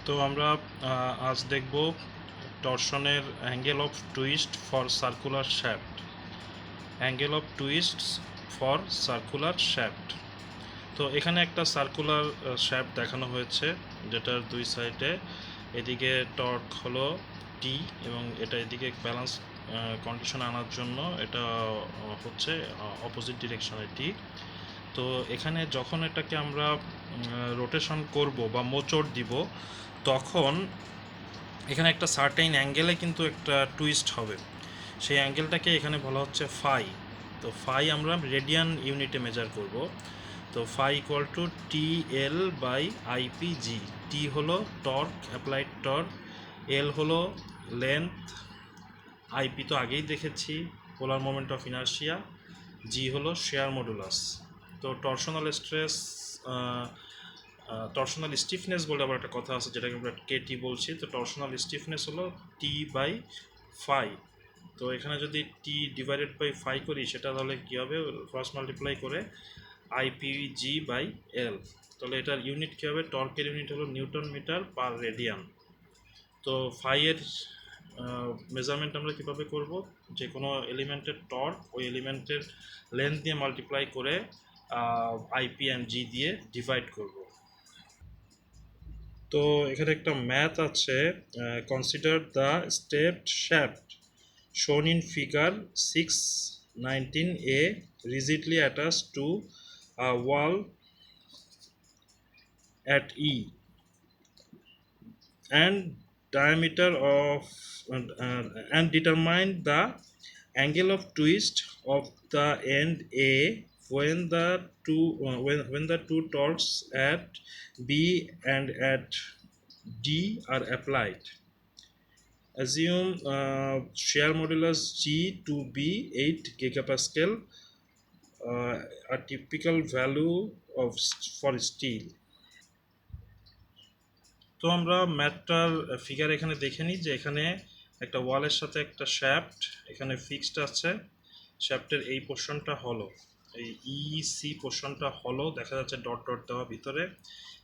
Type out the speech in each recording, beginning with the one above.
তো আমরা আজ দেখব টরশনের angle of twist for circular shaft. Angle of twist for circular shaft. তো এখানে একটা সার্কুলার শ্যাফট দেখানো হয়েছে, যেটার দুই সাইডে এদিকে টর্ক হলো টি এবং এটা এদিকে ব্যালেন্স কন্ডিশন আনার জন্য এটা হচ্ছে অপোজিট ডিরেকশনে টি। তো এখানে যখন এটাকে আমরা রোটেশন করব বা মোচড় দিব, তখন এখানে একটা সার্টেইন অ্যাঙ্গেলে কিন্তু একটা টুইস্ট হবে। সেই অ্যাঙ্গেলটাকে এখানে বলা হচ্ছে ফাই। তো ফাই আমরা রেডিয়ান ইউনিটে মেজার করব। তো phi equal to T L by IPG. T হলো টর্ক, অ্যাপ্লাইড টর্ক, এল হলো লেন্থ, আইপি তো আগেই দেখেছি পোলার মোমেন্ট অফ ইনার্শিয়া, জি হলো শেয়ার মডুলাস। তো টরশনাল স্ট্রেস, টরশনাল স্টিফনেস বলে আবার একটা কথা আছে যেটাকে আমরা কেটি বলছি। তো টরশনাল স্টিফনেস হলো টি বাই ফাই। তো এখানে যদি টি ডিভাইডেড বাই ফাই করি, সেটা তাহলে কী হবে, ক্রস মাল্টিপ্লাই করে আইপিজি বাই এল। তাহলে এটার ইউনিট কী হবে, টর্কের ইউনিট হলো নিউটন মিটার পার রেডিয়ান। তো ফাইয়ের মেজারমেন্ট আমরা কীভাবে করব, যে কোনো এলিমেন্টের টর্ক ওই এলিমেন্টের লেন্থ দিয়ে মাল্টিপ্লাই করে আইপি অ্যান্ড জি দিয়ে ডিভাইড করব। তো এখানে একটা ম্যাথ আছে, consider the stepped shaft shown in figure 619a rigidly attached to a wall at E and diameter of and determine the angle of twist of the end A when the two torques at B and at D are applied. Assume shear modulus G to be 8 gigapascal, a typical value of for steel. তো আমরা ম্যাথটার figure এখানে দেখে নিই যে এখানে একটা ওয়ালের সাথে একটা শ্যাফট এখানে ফিক্সড আছে। শ্যাফটের এই পোর্শনটা হলো, এই ইসি পোর্শনটা হলো, দেখা যাচ্ছে ডট ডট দেওয়া ভিতরে,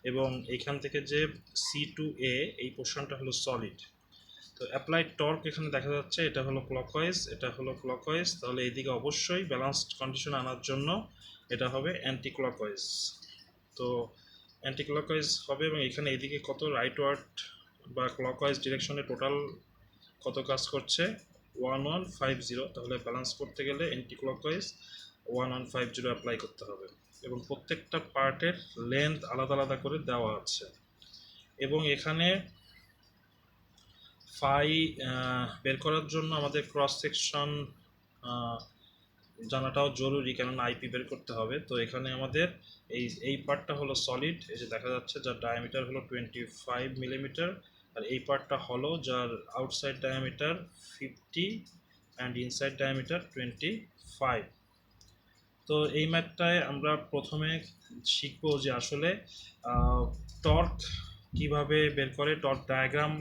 এবং এখান থেকে যে সি টু এ এই পোর্শনটা হলো সলিড। তো অ্যাপ্লাইড টর্ক এখানে দেখা যাচ্ছে এটা হলো ক্লকওয়াইজ, এটা হলো ক্লকওয়াইজ, তাহলে এইদিকে অবশ্যই ব্যালেন্সড কন্ডিশন আনার জন্য এটা হবে অ্যান্টি ক্লকওয়াইজ। তো অ্যান্টি ক্লকওয়াইজ হবে, এবং এখানে এইদিকে কত রাইটওয়ার্ড বা ক্লকওয়াইজ ডিরেকশনে টোটাল কত কাজ করছে 1150। তাহলে ব্যালেন্স করতে গেলে অ্যান্টি ক্লকওয়াইজ 1150 অ্যাপ্লাই করতে হবে, এবং প্রত্যেকটা পার্টের লেন্থ আলাদা আলাদা করে দেওয়া আছে। এবং এখানে ফাই বের করার জন্য আমাদের ক্রস সেকশন জানাটাও জরুরি, কেননা আইপি বের করতে হবে। তো এখানে আমাদের এই পার্টটা হলো সলিড, এই যে দেখা যাচ্ছে, যার ডায়ামিটার হলো 25 মিলিমিটার, আর এই পার্টটা হলো যার outside diameter 50 and inside diameter 25। তো এই ম্যাথটায় আমরা প্রথমে শিখবো যে আসলে টর্ক কিভাবে বের করে, টর্ক ডায়াগ্রাম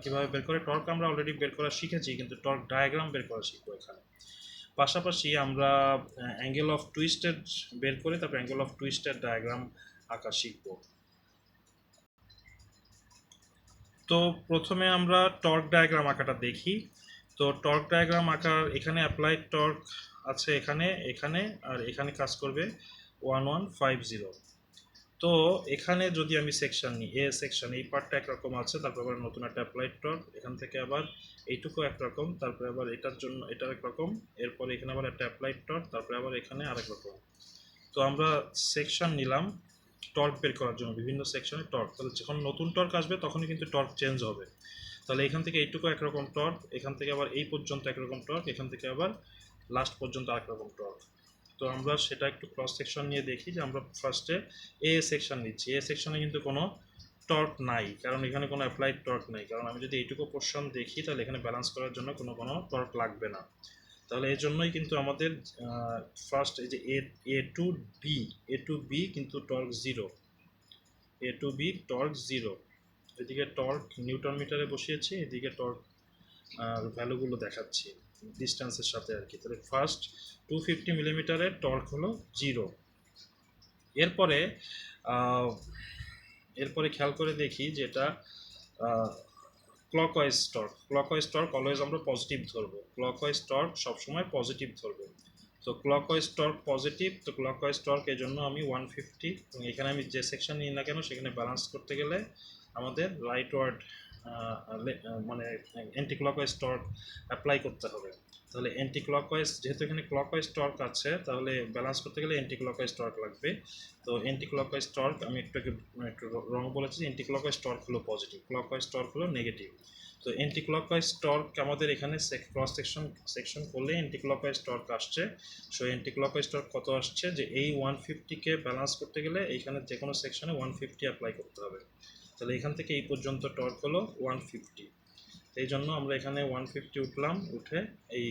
কিভাবে বের করে। টর্ক আমরা অলরেডি বের করা শিখেছি, কিন্তু টর্ক ডায়াগ্রাম বের করা শিখবো এখানে। পাশাপাশি আমরা অ্যাঙ্গেল অফ টুইস্টেড বের করে তারপর অ্যাঙ্গেল অফ টুইস্টেড ডায়াগ্রাম আঁকা শিখব। তো প্রথমে আমরা টর্ক ডায়াগ্রাম আঁকাটা দেখি। তো টর্ক ডায়াগ্রাম আঁকার এখানে অ্যাপ্লাইড টর্ক আছে এখানে, এখানে, আর এখানে কাজ করবে 1150। তো এখানে যদি আমি সেকশন নিই, এ সেকশন, এই পার্টটা একরকম আছে, তারপর আবার নতুন একটা অ্যাপ্লাইড টর্ক, এখান থেকে আবার এইটুকু একরকম, তারপরে আবার এটার জন্য এটা একরকম, এরপরে এখানে আবার একটা অ্যাপ্লাইড টর্ক, তারপরে আবার এখানে আরেক রকম। তো আমরা সেকশন নিলাম টর্ক বের করার জন্য, বিভিন্ন সেকশনে টর্ক। তাহলে যখন নতুন টর্ক আসবে তখনই কিন্তু টর্ক চেঞ্জ হবে। তাহলে এখান থেকে এইটুকু একরকম টর্ক, এখান থেকে আবার এই পর্যন্ত একরকম টর্ক, এখান থেকে আবার লাস্ট পর্যন্ত আরেক রকম টর্ক। তো আমরা সেটা একটু ক্রস সেকশন নিয়ে দেখি, যে আমরা ফার্স্টে এ সেকশন নিচ্ছি। এ সেকশনে কিন্তু কোনো টর্ক নাই, কারণ এখানে কোনো অ্যাপ্লাইড টর্ক নাই, কারণ আমি যদি এইটুকু পোর্শন দেখি তাহলে এখানে ব্যালেন্স করার জন্য কোনো টর্ক লাগবে না। তাহলে এই জন্যই কিন্তু আমাদের ফার্স্ট এই যে এ টু বি কিন্তু টর্ক জিরো, এ টু বি টর্ক জিরো। এদিকে টর্ক নিউটন মিটারে বসিয়েছি, এদিকে টর্ক ভ্যালুগুলো দেখাচ্ছি ডিস্টেন্সের সাথে আর কি। তাহলে ফার্স্ট 250 মিলিমিটারের টর্ক হলো জিরো। এরপরে খেয়াল করে দেখি যেটা ক্লকওয়াইজ টর্ক অলওয়েজ আমরা পজিটিভ ধরবো, ক্লকওয়াইজ টর্ক সবসময় পজিটিভ ধরবো। তো ক্লকওয়াইজ টর্ক পজিটিভ, তো ক্লকওয়াইজ টর্ক এই জন্য আমি 150, এবং এখানে আমি যে সেকশন নিই না কেন সেখানে ব্যালেন্স করতে গেলে আমাদের রাইটওয়ার্ড মানে অ্যান্টি ক্লকওয়াইজ টর্ক অ্যাপ্লাই করতে হবে। তাহলে অ্যান্টি ক্লকওয়াইজ, যেহেতু এখানে ক্লকওয়াইজ টর্ক আছে, তাহলে ব্যালেন্স করতে গেলে অ্যান্টি ক্লকওয়াইজ টর্ক লাগবে। তো অ্যান্টি ক্লকওয়াইজ টর্ক আমি একটু রং বলেছি, অ্যান্টি ক্লকওয়াইজ টর্ক হলো পজিটিভ, ক্লকওয়াইজ টর্ক হলো নেগেটিভ। তো অ্যান্টি ক্লকওয়াইজ টর্ক আমাদের এখানে ক্রস সেকশন করলে অ্যান্টি ক্লকওয়াইজ টর্ক আসছে। সো অ্যান্টি ক্লকওয়াইজ টর্ক কত আসছে, যে এই 150কে ব্যালেন্স করতে গেলে এইখানে যে কোনো সেকশনে 150 অ্যাপ্লাই করতে হবে। তাহলে এখান থেকে এই পর্যন্ত টর্ক হলো 150। এই জন্য আমরা এখানে 150 উঠলাম, উঠে এই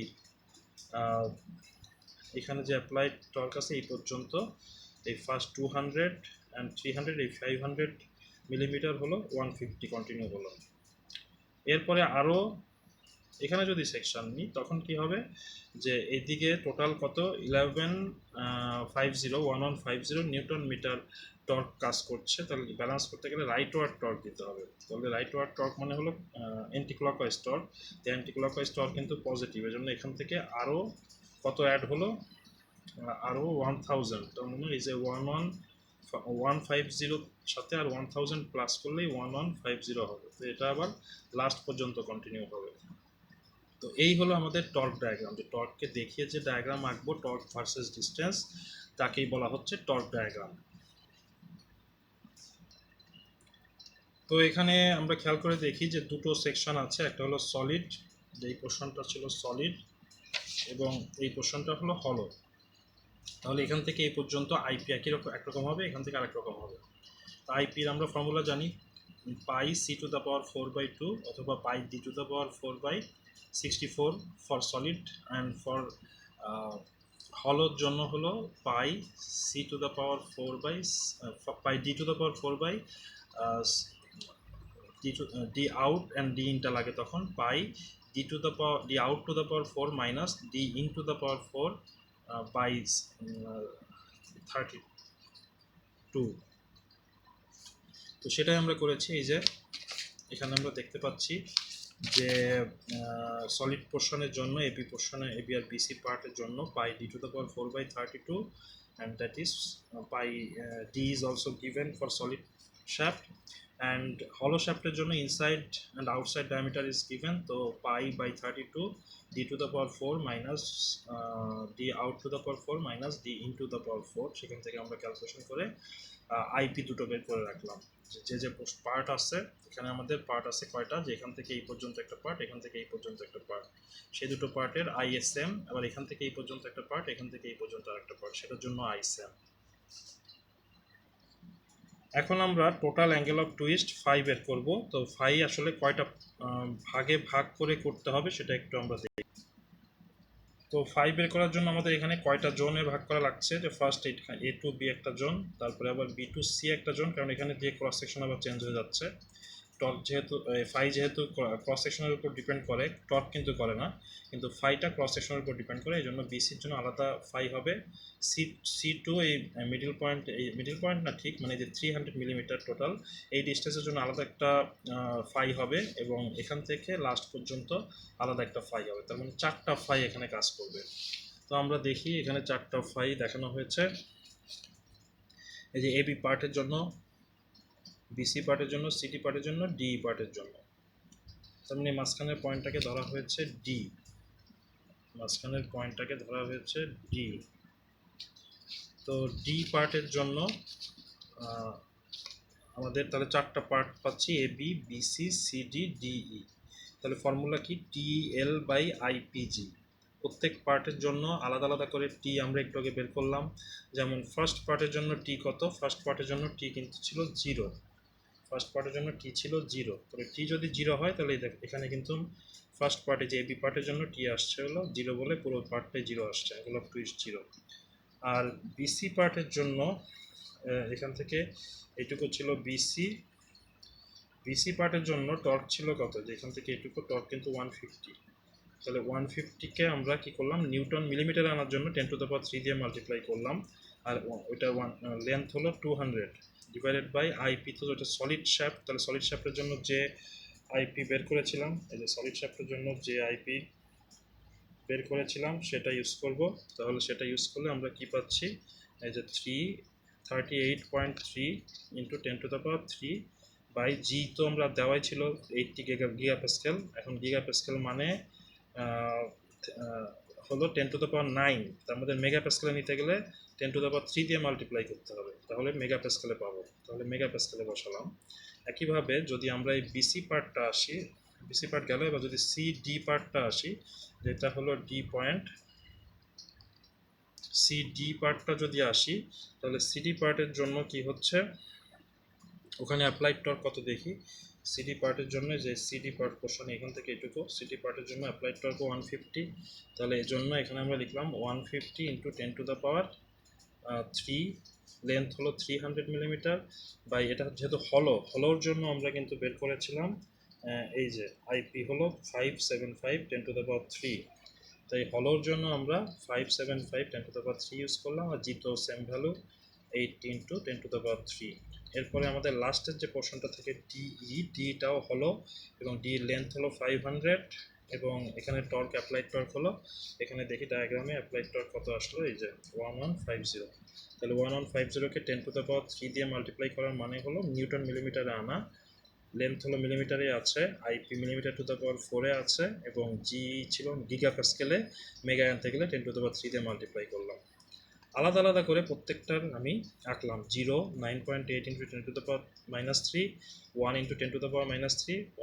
এখানে যে অ্যাপ্লাইড টর্ক আছে এই পর্যন্ত, এই ফার্স্ট 200 অ্যান্ড 300, এই 500 মিলিমিটার হলো 150 কন্টিনিউ হলো। এরপরে আরও এখানে যদি সেকশন নিই তখন কি হবে, যে এইদিকে টোটাল কত 1150 নিউটন মিটার টর্ক কাজ করছে। তাহলে ব্যালেন্স করতে গেলে রাইটওয়ার্ড টর্ক দিতে হবে। তাহলে রাইটওয়ার্ড টর্ক মানে হলো anti clockwise torque, anti clockwise torque কিন্তু পজিটিভ, এর জন্য এখান থেকে আরও কত অ্যাড হলো, আরও 1000। তার মানে এই যে 150 সাথে আর 1000 প্লাস করলেই 1150 হবে। তো এটা আবার লাস্ট পর্যন্ত কন্টিনিউ হবে। তো এই হলো আমাদের টর্ক ডায়াগ্রাম, যে টর্ককে দেখিয়ে যে ডায়াগ্রাম আঁকবো, টর্ক ভার্সেস ডিস্টেন্স, তাকেই বলা হচ্ছে টর্ক ডায়াগ্রাম। তো এখানে আমরা খেয়াল করে দেখি যে দুটো সেকশন আছে, একটা হলো সলিড, যে এই পোর্শনটা ছিল সলিড, এবং এই পোর্শনটা হলো হলো। তাহলে এখান থেকে এই পর্যন্ত আইপি একরকম হবে, এখান থেকে আরেক রকম হবে। আইপির আমরা ফর্মুলা জানি, পাই c⁴/2 অথবা pi d⁴/4/64 for solid, and for হলোর জন্য হলো pi d⁴/4 d out and d ইনটা লাগে তখন পাই d out to the power 4 minus d into the power 4 by 32। তো সেটাই আমরা করেছি। এই যে এখানে আমরা দেখতে পাচ্ছি যে সলিড পোর্শনের জন্য এবি আর বিসি পার্টের জন্য পাই d⁴/32, and that is pi d is also given for solid shaft, and hollow shafter জন্য inside and outside diameter is given, তো pi by 32 d⁴ minus d out to the power 4 minus d into the power 4। সেখান থেকে আমরা calculation করে IP দুটো বের করে রাখলাম। যে পার্ট আছে, এখানে আমাদের পার্ট আছে কয়টা, যে এখান থেকে এই পর্যন্ত একটা পার্ট, এখান থেকে এই পর্যন্ত একটা পার্ট, সেই দুটো পার্টের আইএসএম, আবার এখান থেকে এই পর্যন্ত একটা পার্ট, এখান থেকে এই পর্যন্ত আরেকটা পার্ট, সেটার জন্য আইএসএম। এখন আমরা টোটাল অ্যাঙ্গেল অফ টুইস্ট 5 বের করব। তো 5 আসলে কয়টা ভাগে ভাগ করে করতে হবে সেটা একটু আমরা দেখি। তো 5 বের করার জন্য আমাদের এখানে কয়টা জোনে ভাগ করা লাগছে, যে ফার্স্ট এ টু বি একটা জোন, তারপরে আবার বি টু সি একটা জোন, কারণ এখানে দিয়ে ক্রস সেকশন আবার চেঞ্জ হয়ে যাচ্ছে। টর্ক যেহেতু ফাই যেহেতু ক্রস সেকশনের উপর ডিপেন্ড করে, টর্ক কিন্তু করে না, কিন্তু ফাইটা ক্রস সেকশনের উপর ডিপেন্ড করে, এই জন্য বিসির জন্য আলাদা ফাই হবে। সি টু এই মিডিল পয়েন্ট না ঠিক, মানে যে 300 মিলিমিটার টোটাল এই ডিস্টেন্সের জন্য আলাদা একটা ফাই হবে, এবং এখান থেকে লাস্ট পর্যন্ত আলাদা একটা ফাই হবে। তার মানে 4টা ফাই এখানে কাজ করবে। তো আমরা দেখি এখানে 4টা ফাই দেখানো হয়েছে। এই যে এবি পার্টের জন্য, বিসি পার্টের জন্য, সিটি পার্টের জন্য, ডি পার্টের জন্য। তার মানে মাঝখানের পয়েন্টটাকে ধরা হয়েছে ডি, মাঝখানের পয়েন্টটাকে ধরা হয়েছে ডি। তো ডি পার্টের জন্য আমাদের তাহলে 4টা পার্ট পাচ্ছি, A B, BC, CD, DE. তাহলে ফর্মুলা কি, TL/IPG। প্রত্যেক পার্টের জন্য আলাদা আলাদা করে টি আমরা একটু আগে বের করলাম। যেমন ফার্স্ট পার্টের জন্য টি কত, ফার্স্ট পার্টের জন্য টি কিন্তু ছিল 0, ফার্স্ট পার্টের জন্য টি ছিল 0। তবে টি যদি 0 হয় তাহলে এখানে কিন্তু ফার্স্ট পার্টে যে এবি পার্টের জন্য টি আসছে হলো 0 বলে পুরো পার্টটাই 0 আসছে, এগুলো টুইস্ট 0। আর বিসি পার্টের জন্য এখান থেকে এইটুকু ছিল বিসি পার্টের জন্য টর্ক ছিল কত, যে এখান থেকে এইটুকু টর্ক কিন্তু 150। তাহলে 150কে আমরা কি করলাম, নিউটন মিলিমিটার আনার জন্য 10⁻³ দিয়ে মাল্টিপ্লাই করলাম, আর ওইটা লেন্থ হলো 200 ডিভাইডেড বাই আইপি। তো ওটা সলিড শ্যাফট, তাহলে সলিড শ্যাফটের জন্য যে আইপি বের করেছিলাম, এই যে সলিড শ্যাফটের জন্য যে আইপি বের করেছিলাম সেটা ইউজ করব। তাহলে সেটা ইউজ করলে আমরা কি পাচ্ছি, এই যে 338.3 ইন্টু 10⁻³ বাই জি, তো আমরা দেওয়াই ছিল 80 গিগাপ্যাসকেল। এখন গিগাপ্যাসকেল মানে হলো 10⁻৯, তার মধ্যে মেগাপ্যাসকেলে নিতে গেলে 10⁻³ দিয়ে মাল্টিপ্লাই করতে হবে, তাহলে মেগাপ্যাসকেলে পাবো। তাহলে মেগাপ্যাসকেলে বসালাম। একইভাবে যদি আমরা এই বিসি পার্টটা আসি, বিসি পার্ট গেল, এবার যদি সি ডি পার্টটা আসি, যেটা হলো ডি পয়েন্ট, সিডি পার্টটা যদি আসি, তাহলে সিডি পার্টের জন্য কি হচ্ছে, ওখানে অ্যাপ্লাইড টর্ক কত দেখি। সিডি পার্টের জন্য যে সিডি পার্ট পোর্শন এখান থেকে এটুকু, সিডি পার্টের জন্য অ্যাপ্লাইড টর্ক 150। তাহলে এই জন্য এখানে আমরা লিখলাম 150 ইন্টু 10⁻³ লেন্থ হলো 300 মিলিমিটার বাই, এটা যেহেতু হলোর জন্য আমরা কিন্তু বের করেছিলাম এই যে আইপি হলো 575 10⁻³। তাই হলোর জন্য আমরা 575 10⁻³ ইউজ করলাম, আর জি তো সেম ভ্যালু 80 ইন্টু 10⁻³। এরপরে আমাদের লাস্টের যে পোর্শনটা থেকে ডিটাও হলো, এবং ডি লেন্থ হলো 500, এবং এখানে টর্ক অ্যাপ্লাইড টর্ক হলো, এখানে দেখি ডায়াগ্রামে অ্যাপ্লাইড টর্ক কত আসলো, এই যে 1150। তাহলে 1150কে 10⁻³ দিয়ে মাল্টিপ্লাই করার মানে হলো নিউটন মিলিমিটারে আনা, লেন্থ হলো মিলিমিটারে আছে, IP millimetre to the power 4-এ আছে, এবং জি ছিল গিগাপ্যাসকেলে, মেগা আনতে গেলে 10⁻³ দিয়ে মাল্টিপ্লাই করলাম। আলাদা আলাদা করে প্রত্যেকটার আমি আঁকলাম। 0, 9.8 ইন্টু 10⁻³ 1 ইন্টু 10⁻³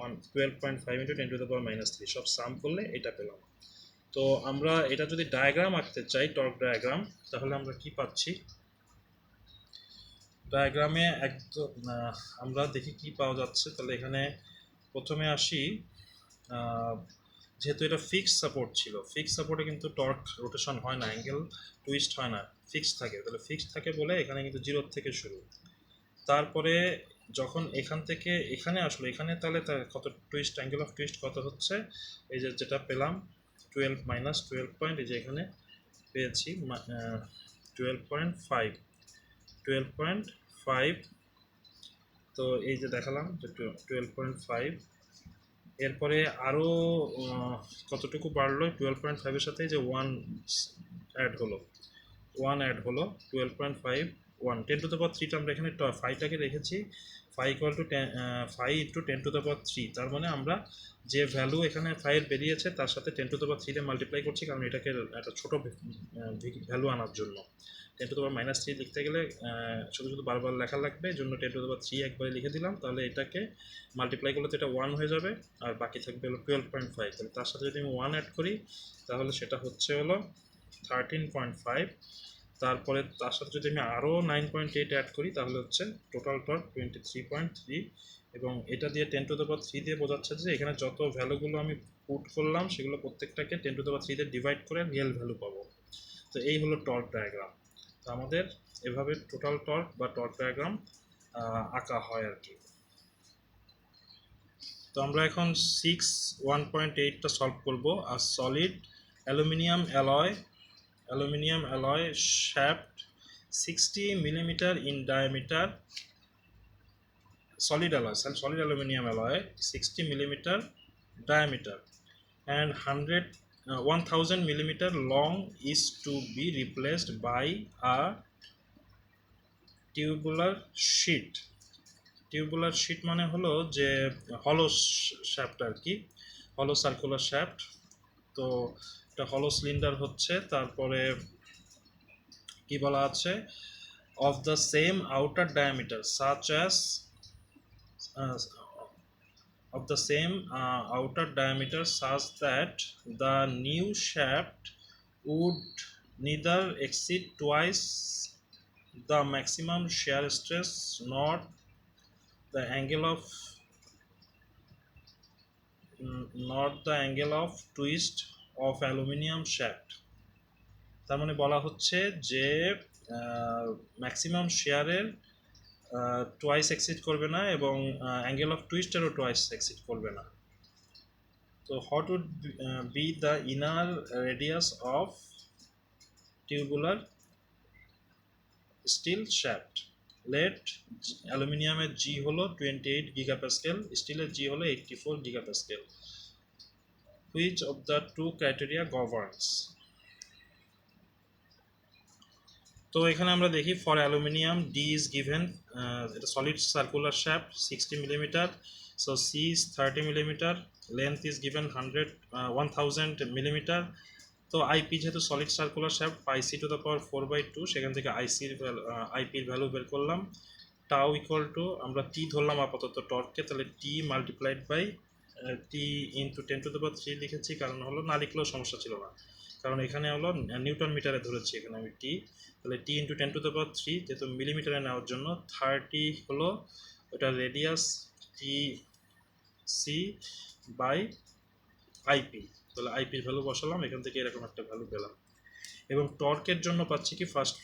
1, 12.5 ইন্টু 10⁻³ সব সাম করলে এটা পেলাম। তো আমরা এটা যদি ডায়াগ্রাম আঁকতে চাই, টর্ক ডায়াগ্রাম, তাহলে আমরা কি পাচ্ছি, ডায়াগ্রামে একদম আমরা দেখি কি পাওয়া যাচ্ছে। তাহলে এখানে প্রথমে আসি, যেহেতু এটা ফিক্স সাপোর্ট ছিল, ফিক্স সাপোর্টে কিন্তু টর্ক রোটেশন হয় না, অ্যাঙ্গেল টুইস্ট হয় না, ফিক্স থাকে। তাহলে ফিক্স থাকে বলে এখানে কিন্তু 0 থেকে শুরু। তারপরে যখন এখান থেকে এখানে আসলো, এখানে তাহলে তার কত টুইস্ট, অ্যাঙ্গেল অফ টুইস্ট কত হচ্ছে, এই যে যেটা পেলাম 12 মাইনাস 12 পয়েন্ট, এই যে এখানে পেয়েছি 12.5, 12.5। তো এই যে দেখালাম যে 12.5। এরপরে আরও কতটুকু বাড়লো 12.5-এর সাথে, যে 1 অ্যাড হলো, 12.5 1 10⁻³ আমরা এখানে 5টাকে রেখেছি, 5 ইকুয়াল টু 5 ইন্টু 10⁻³। তার মানে আমরা যে ভ্যালু এখানে 5 বেরিয়েছে তার সাথে 10⁻³ দিয়ে মাল্টিপ্লাই করছি, কারণ এটাকে একটা ছোটো ভ্যালু আনার জন্য। 10⁻³ লিখতে গেলে শুধু শুধু বারবার লেখা লাগবে, এই জন্য 10⁻³ একবারে লিখে দিলাম। তাহলে এটাকে মাল্টিপ্লাই করলে তো এটা 1 হয়ে যাবে, আর বাকি থাকবে হলো 12.5। তাহলে তার সাথে যদি আমি 1 অ্যাড করি, তাহলে সেটা হচ্ছে হলো 13.5। তারপরে তার সাথে যদি আমি আরও 9.8 অ্যাড করি, তাহলে হচ্ছে টোটাল টর্ক 23.3। এবং এটা দিয়ে 10⁻³ দিয়ে বোঝাচ্ছে যে এখানে যত ভ্যালুগুলো আমি পুট করলাম সেগুলো প্রত্যেকটাকে 10⁻³ দিয়ে ডিভাইড করে রিয়েল ভ্যালু পাবো। তো এই হলো টর্ক ডায়াগ্রাম। তো আমাদের এভাবে টোটাল টর্ক বা টর্ক ডায়াগ্রাম আঁকা হয় আর কি। তো আমরা এখন 1.8টা সলভ করব। আর solid aluminium alloy shaft 60 millimeter in diameter, solid aluminum alloy 60 millimeter diameter and 1000 millimeter long is to be replaced by a tubular sheet মানে হলো যে হলো শ্যাফট আর কি, হলো সার্কুলার শ্যাফট। তো এটা হলো সিলিন্ডার হচ্ছে। তারপরে কি বলা আছে, of the same outer diameter such as of the same outer diameter such that the new shaft would neither exceed twice the maximum shear stress nor the angle of twist of aluminum shaft। তার মানে বলা হচ্ছে যে maximum শেয়ারের twice exceed করবে না, এবং angle of টুইস্টেরও টোয়াইস এক্সিড করবে না। তো what would be the inner radius of tubular steel shaft. Let অ্যালুমিনিয়ামের জি হলো 28 গিগাপ্যাসকেল, স্টিলের জি হলো 84 gigapascal. Which of the two criteria governs? তো এখানে আমরা দেখি for aluminium D is given, এটা solid circular shaft 60 millimetre, so C is 30 millimetre, length is given 1000 millimetre. তো আইপি যেহেতু solid circular shaft, pi c to the power 4/2, সেখান থেকে আইপির value বের করলাম। টাও ইকুয়াল টু, আমরা টি ধরলাম আপাতত টর্ককে, তাহলে টি মাল্টিপ্লাইড বাই টি ইন্টু 10⁻³ লিখেছি, কারণ হলো না লিখলেও সমস্যা ছিল না, কারণ এখানে হলো নিউটন মিটারে ধরেছি এখানে আমি টি, তাহলে টি ইন্টু 10⁻³ যেহেতু মিলিমিটারে নেওয়ার জন্য 30 হলো ওটা radius T c by IP, তাহলে আইপির ভ্যালু বসালাম, এখান থেকে এরকম একটা ভ্যালু পেলাম। এবং টর্কের জন্য পাচ্ছি কি, ফার্স্ট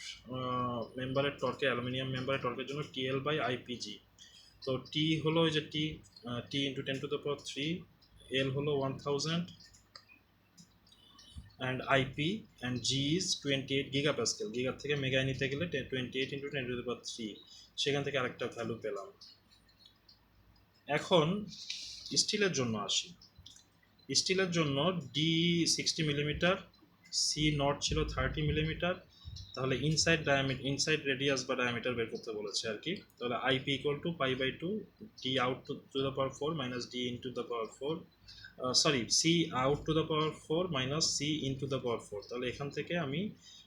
মেম্বারের টর্কে, অ্যালুমিনিয়াম মেম্বারের টর্কের জন্য টিএল বাই আইপিজি। তো টি হলো ওই যে টি ইন্টু 10⁻³, এল হলো 1000 and IP and G is 28 গিগাপ্যাসকেল, গিগার থেকে মেগায় নিতে গেলে 28 ইন্টু 10⁻³, সেখান থেকে আরেকটা ভ্যালু পেলাম। এখন স্টিলের জন্য আসি। স্টিলের জন্য ডি 60 মিলিমিটার, সি নট ছিল 30 মিলিমিটার, তাহলে ইনসাইড রেডিয়াস বা ডায়ামিটার বের করতে বলেছে আর কি। তাহলে IP equal to pi D out to the power 4 minus D in to the power 4, sorry C out to the power 4 minus C in to the power 4। তাহলে এখান থেকে আমি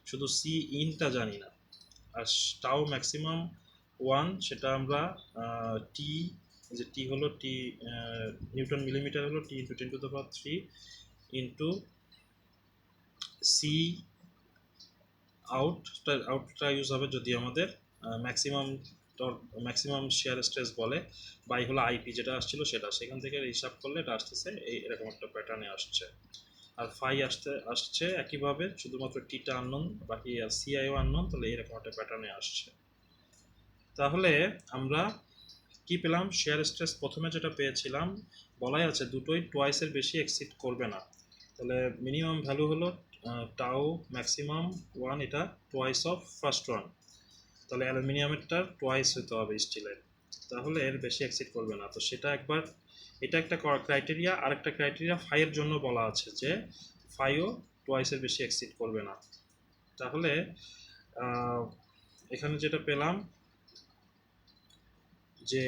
শুধু সি ইনটা জানি না, আর টাও ম্যাক্সিমাম 1, সেটা আমরা টি, যে টি হলো টি নিউটন মিলিমিটার হলো টি ইন্টু 10⁻³ ইন্টু সি আউটটা ইউজ হবে যদি আমাদের ম্যাক্সিমাম শেয়ার স্ট্রেস বলে, বাই হলো আইপি যেটা আসছিল সেটা, সেখান থেকে হিসাব করলে এটা আসতেছে এরকম একটা প্যাটার্নে আসছে। আর ফাই আসছে একইভাবে, শুধুমাত্র টিটা আননোন, বাকি সিআইও আননোন, তাহলে এরকম একটা প্যাটার্নে আসছে। তাহলে আমরা কি পেলাম, শেয়ার স্ট্রেস প্রথমে যেটা পেয়েছিলাম বলাই আছে দুটোই টোয়াইসের বেশি এক্সিড করবে না, তাহলে মিনিমাম ভ্যালু হলো টাও ম্যাক্সিমাম 1, এটা টোয়াইস অফ ফার্স্ট ওয়ান, তাহলে অ্যালুমিনিয়ামেরটা টোয়াইস হতে হবে স্টিলের, তাহলে এর বেশি এক্সিড করবে না। তো সেটা একবার, এটা একটা ক্রাইটেরিয়া। আরেকটা ক্রাইটেরিয়া ফাইয়ের জন্য বলা আছে যে ফাইও টোয়াইসের বেশি এক্সিড করবে না। তাহলে এখানে যেটা পেলাম যে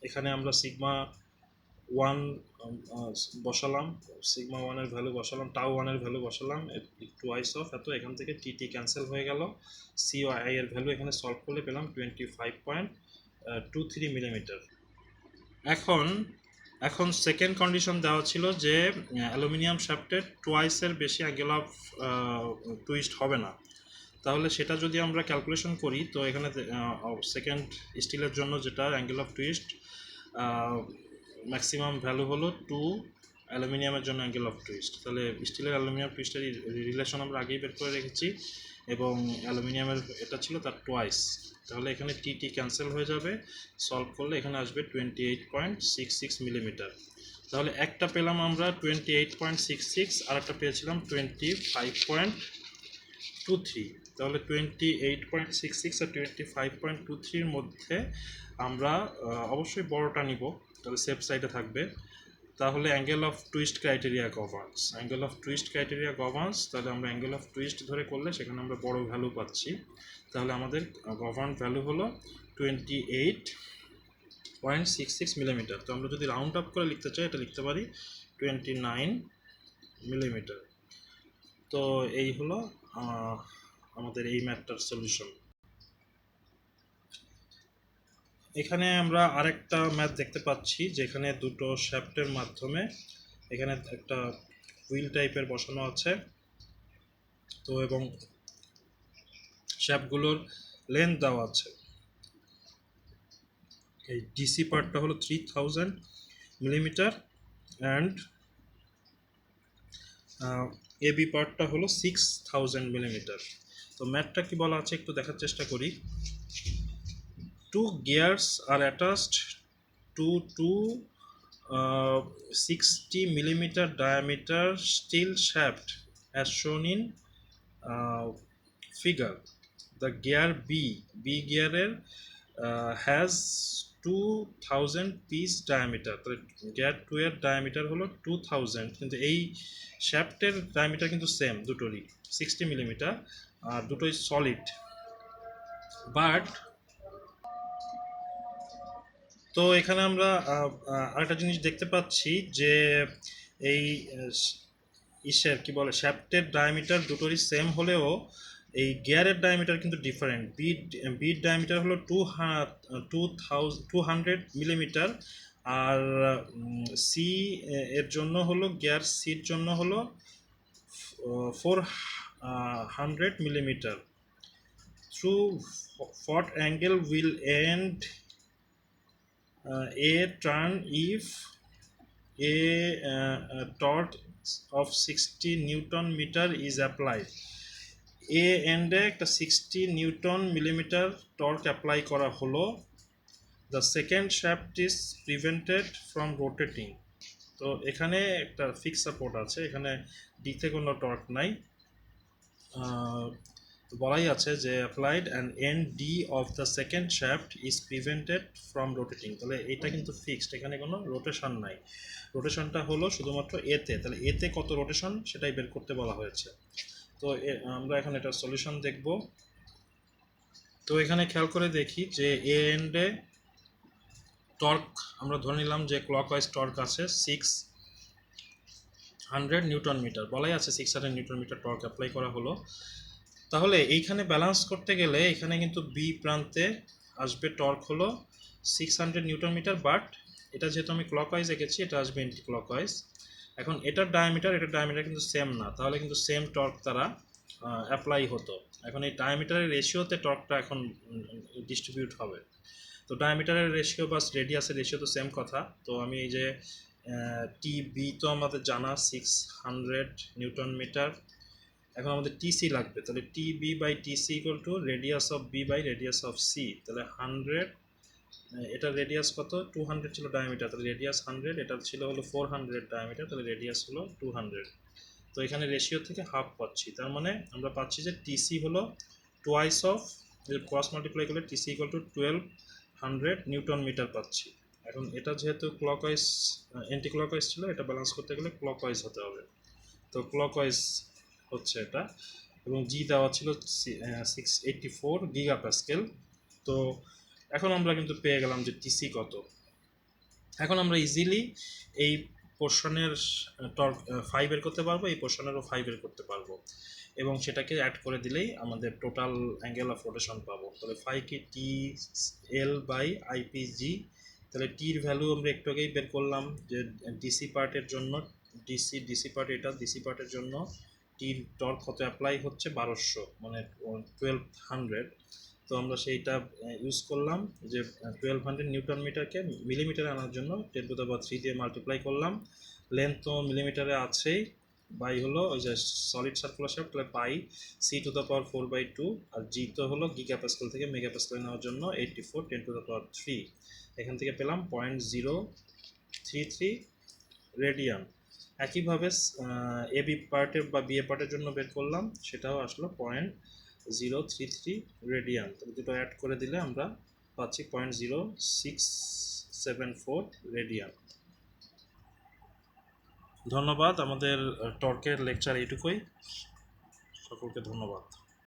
এখানে আমরা সিগমা 1 বসালাম, সিগমা 1-এর ভ্যালু বসালাম, টাও 1-এর ভ্যালু বসালাম, টোয়াইস অফ এত, এখান থেকে টি ক্যান্সেল হয়ে গেল, সি ও আই এর ভ্যালু এখানে সলভ করলে পেলাম 25.23 মিলিমিটার। এখন সেকেন্ড কন্ডিশন দেওয়া ছিল যে অ্যালুমিনিয়াম শ্যাফটের টোয়াইসের বেশি অ্যাঙ্গেল অফ টুইস্ট হবে না, তাহলে সেটা যদি আমরা ক্যালকুলেশন করি, তো এখানে সেকেন্ড স্টিলের জন্য যেটা angle of twist maximum value হলো 2, অ্যালুমিনিয়ামের জন্য অ্যাঙ্গেল অফ টুইস্ট, তাহলে স্টিলের অ্যালুমিনিয়াম টুইস্টের রিলেশন আমরা আগেই বের করে রেখেছি, এবং অ্যালুমিনিয়ামের এটা ছিল তার টোয়াইস, তাহলে এখানে টি ক্যান্সেল হয়ে যাবে, সলভ করলে এখানে আসবে 28.66 মিলিমিটার। তাহলে একটা পেলাম আমরা 28.66, আর একটা পেয়েছিলাম 25.23, তাহলে 28.66 আর 25.23-র মধ্যে আমরা অবশ্যই বড়টা নিব, তাহলে সেফ সাইডে থাকবে। তাহলে angle of twist criteria governs, তাহলে আমরা অ্যাঙ্গেল অফ টুইস্ট ধরে করলে সেখানে আমরা বড় ভ্যালু পাচ্ছি, তাহলে আমাদের গভর্ন ভ্যালু হলো 28.66 মিলিমিটার। তো আমরা যদি রাউন্ড আপ করে লিখতে চাই, এটা লিখতে পারি 29 মিলিমিটার। তো এই হলো আমাদের এই ম্যাথটার সলিউশন। এখানে আমরা আরেকটা ম্যাথ দেখতে পাচ্ছি, যেখানে দুটো শ্যাফটের মাধ্যমে এখানে একটা হুইল টাইপের বসানো আছে, তো এবং শ্যাফটগুলোর লেন্থ দেওয়া আছে। এই ডিসি পার্টটা হলো 3000 মিলিমিটার অ্যান্ড এবি পার্টটা হলো 6000 মিলিমিটার। তো ম্যাথটা কি বলা আছে একটু দেখার চেষ্টা করি। 2 gears are attached to two 60 millimeter diameter steel shaft as shown in figure. The gear B গিয়ারের হ্যাজ 2000 পিস ডায়ামিটার, তাহলে গিয়ার 2 এর ডায়ামিটার হলো 2000, কিন্তু এই শ্যাফটের ডায়ামিটার কিন্তু সেম দুটোরই 60 মিলিমিটার, আর দুটোই সলিড। বাট তো এখানে আমরা আরেকটা জিনিস দেখতে পাচ্ছি যে এই ইসের কি বলে শ্যাফটের ডায়ামিটার দুটোরই সেম হলেও এই গিয়ারের ডায়ামিটার কিন্তু ডিফারেন্ট। বির ডায়ামিটার হলো 200 মিলিমিটার, আর সি এর জন্য হলো গিয়ার সির জন্য হলো 400 millimeter. Through what angle will end a turn if a torque of 60 Newton meter is applied? A এন্ডে একটা 60 নিউটন মিলিমিটার টর্ক অ্যাপ্লাই করা হলো, the second shaft is prevented from rotating. তো এখানে একটা ফিক্স সাপোর্ট আছে, এখানে ডিতে কোনো টর্ক নাই, বলাই আছে যে applied and end D of the second shaft is prevented from rotating. তাহলে এটা কিন্তু ফিক্সড, এখানে কোনো রোটেশন নাই, রোটেশনটা হলো শুধুমাত্র এতে। তাহলে এতে কত রোটেশন সেটাই বের করতে বলা হয়েছে। তো আমরা এখন এটা সলিউশন দেখব। তো এখানে খেয়াল করে দেখি যে এ এন্ডে টর্ক আমরা ধরে নিলাম যে ক্লকওয়াইজ টর্ক আছে 600 নিউটন মিটার, বলাই আছে 600 নিউটন মিটার টর্ক অ্যাপ্লাই করা হলো। তাহলে এইখানে ব্যালেন্স করতে গেলে এখানে কিন্তু বি প্রান্তে আসবে টর্ক হলো 600 নিউটন মিটার, বাট এটা যেহেতু আমি ক্লকওয়াইজ এঁকেছি এটা আসবে এন্টি ক্লকওয়াইজ। এখন এটার ডায়ামিটার কিন্তু সেম না, তাহলে কিন্তু সেম টর্ক তারা অ্যাপ্লাই হতো। এখন এই ডায়ামিটারের রেশিওতে টর্কটা এখন ডিস্ট্রিবিউট হবে। তো ডায়ামিটারের রেশিও বা রেডিয়াসের রেশিও তো সেম কথা। তো আমি এই যে টি বি তো আমাদের জানা 600 নিউটন মিটার, এখন আমাদের টিসি লাগবে, তাহলে T B by TC equal to radius of B by radius of C. তাহলে 100, এটা রেডিয়াস কত 200 ছিল ডায়ামিটার, তাহলে রেডিয়াস 100, এটা ছিল হলো 400 ডায়ামিটার, তাহলে রেডিয়াস হলো 200। তো এখানে রেশিও থেকে হাফ পাচ্ছি, তার মানে আমরা পাচ্ছি যে টিসি হলো টোয়াইস অফ, ক্রস মাল্টিপ্লাই করলে TC equal to 1200 newton metre পাচ্ছি। এখন এটা যেহেতু ক্লকওয়াইজ অ্যান্টি ক্লকওয়াইজ ছিল, এটা ব্যালেন্স করতে গেলে ক্লকওয়াইজ হতে হবে, তো ক্লকওয়াইজ হচ্ছে এটা, এবং জি দেওয়া ছিল 684 গিগাপ্যাসকেল। তো এখন আমরা কিন্তু পেয়ে গেলাম যে টিসি কত। এখন আমরা ইজিলি এই পোর্শনের টর্ক 5 বের করতে পারবো, এই পোর্শনেরও 5 বের করতে পারবো, এবং সেটাকে অ্যাড করে দিলেই আমাদের টোটাল অ্যাঙ্গেল অফ রোটেশন পাবো। তাহলে 5 কি টি এল বাই আইপিজি, তাহলে টির ভ্যালু আমরা একটু আগেই বের করলাম যে ডিসি পার্টের জন্য, ডিসি পার্ট এটা, ডিসি পার্টের জন্য টির টর্ক কত অ্যাপ্লাই হচ্ছে 1200, মানে 1200। তো আমরা সেইটা ইউজ করলাম যে 1200 নিউটন মিটারকে মিলিমিটারে আনার জন্য 10⁻³ দিয়ে মাল্টিপ্লাই করলাম, লেন্থ তো মিলিমিটারে আছেই, বাই হলো ওই যে সলিড সার্কুলার শ্যাফট, তাহলে পাই C⁴/2, আর জি তো হলো গিগাপ্যাসকেল থেকে মেগাপ্যাসকেল নেওয়ার জন্য 84 10⁻³ এখান থেকে পেলাম 0.033 রেডিয়ান। একইভাবে এবি পার্টের বা বিএ পার্টের জন্য বের করলাম, সেটাও আসলো 0.033 রেডিয়ান। তাহলে দুটো অ্যাড করে দিলে আমরা পাচ্ছি 0.0674 রেডিয়ান। ধন্যবাদ। আমাদের টর্কের লেকচার এইটুকুই, সকলকে ধন্যবাদ।